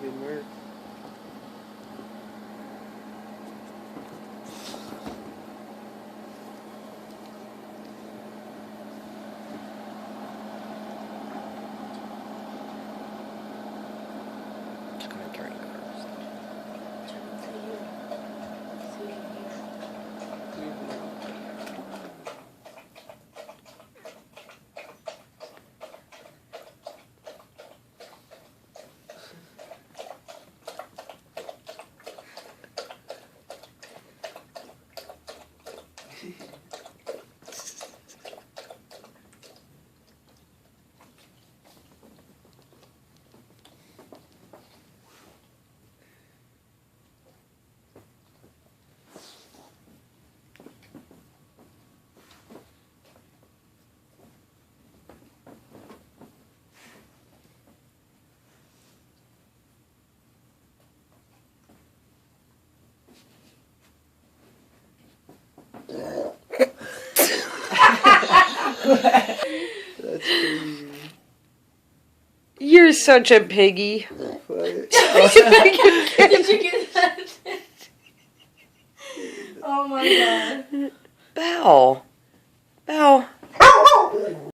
Good work. Just gonna turn yours. Turn to you. So you can hear. That's crazy. You're such a piggy. What? Did you get that? Oh my god. Belle. Belle.